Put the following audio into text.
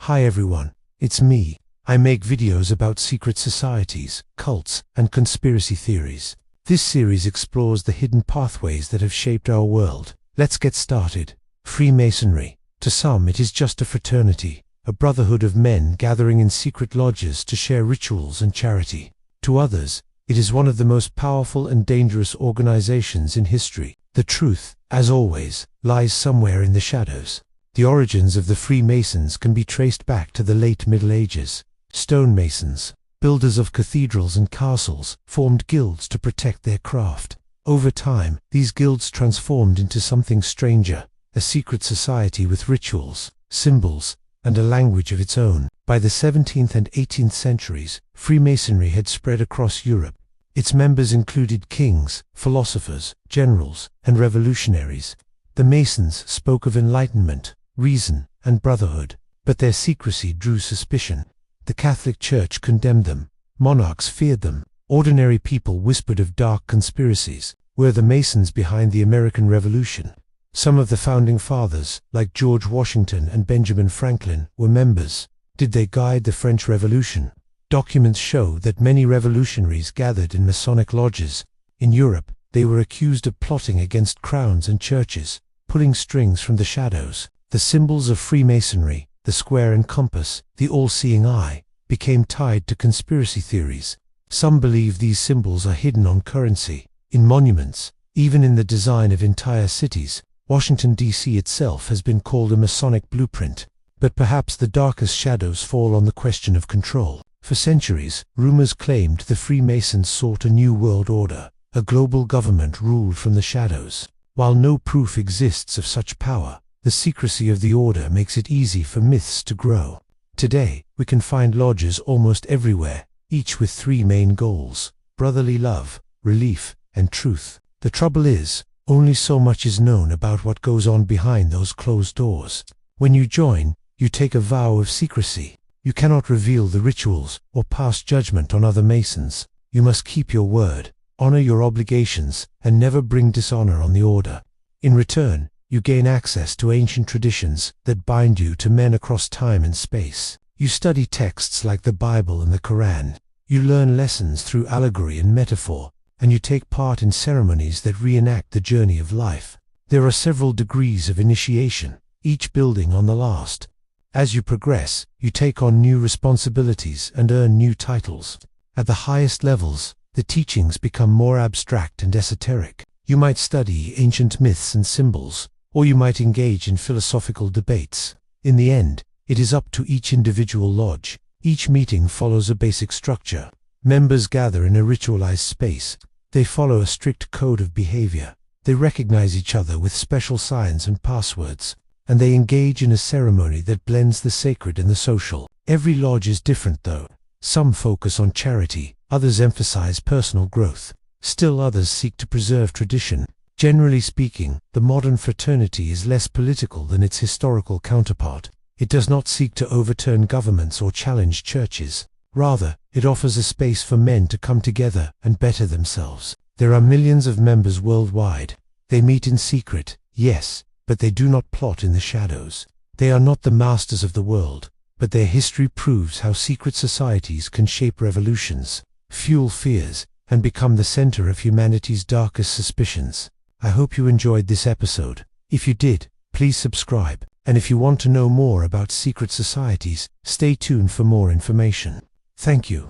Hi everyone, it's me. I make videos about secret societies, cults, and conspiracy theories. This series explores the hidden pathways that have shaped our world. Let's get started. Freemasonry. To some, it is just a fraternity, a brotherhood of men gathering in secret lodges to share rituals and charity. To others, it is one of the most powerful and dangerous organizations in history. The truth, as always, lies somewhere in the shadows. The origins of the Freemasons can be traced back to the late Middle Ages. Stonemasons, builders of cathedrals and castles, formed guilds to protect their craft. Over time, these guilds transformed into something stranger, a secret society with rituals, symbols, and a language of its own. By the 17th and 18th centuries, Freemasonry had spread across Europe. Its members included kings, philosophers, generals, and revolutionaries. The Masons spoke of enlightenment, reason, and brotherhood, but their secrecy drew suspicion. The Catholic Church condemned them, monarchs feared them, ordinary people whispered of dark conspiracies. Were the Masons behind the American Revolution? Some of the founding fathers, like George Washington and Benjamin Franklin, were members. Did they guide the French Revolution? Documents show that many revolutionaries gathered in Masonic lodges. In Europe, they were accused of plotting against crowns and churches, pulling strings from the shadows. The symbols of Freemasonry, the square and compass, the all-seeing eye, became tied to conspiracy theories. Some believe these symbols are hidden on currency, in monuments, even in the design of entire cities. Washington, D.C. itself has been called a Masonic blueprint. But perhaps the darkest shadows fall on the question of control. For centuries, rumors claimed the Freemasons sought a new world order, a global government ruled from the shadows. While no proof exists of such power, the secrecy of the order makes it easy for myths to grow. Today, we can find lodges almost everywhere, each with three main goals: brotherly love, relief, and truth. The trouble is, only so much is known about what goes on behind those closed doors. When you join, you take a vow of secrecy. You cannot reveal the rituals or pass judgment on other Masons. You must keep your word, honor your obligations, and never bring dishonor on the order. In return, you gain access to ancient traditions that bind you to men across time and space. You study texts like the Bible and the Quran. You learn lessons through allegory and metaphor, and you take part in ceremonies that reenact the journey of life. There are several degrees of initiation, each building on the last. As you progress, you take on new responsibilities and earn new titles. At the highest levels, the teachings become more abstract and esoteric. You might study ancient myths and symbols, or you might engage in philosophical debates. In the end, it is up to each individual lodge. Each meeting follows a basic structure. Members gather in a ritualized space. They follow a strict code of behavior. They recognize each other with special signs and passwords, and they engage in a ceremony that blends the sacred and the social. Every lodge is different though. Some focus on charity, others emphasize personal growth. Still others seek to preserve tradition. Generally speaking, the modern fraternity is less political than its historical counterpart. It does not seek to overturn governments or challenge churches. Rather, it offers a space for men to come together and better themselves. There are millions of members worldwide. They meet in secret, yes, but they do not plot in the shadows. They are not the masters of the world, but their history proves how secret societies can shape revolutions, fuel fears, and become the center of humanity's darkest suspicions. I hope you enjoyed this episode. If you did, please subscribe. And if you want to know more about secret societies, stay tuned for more information. Thank you.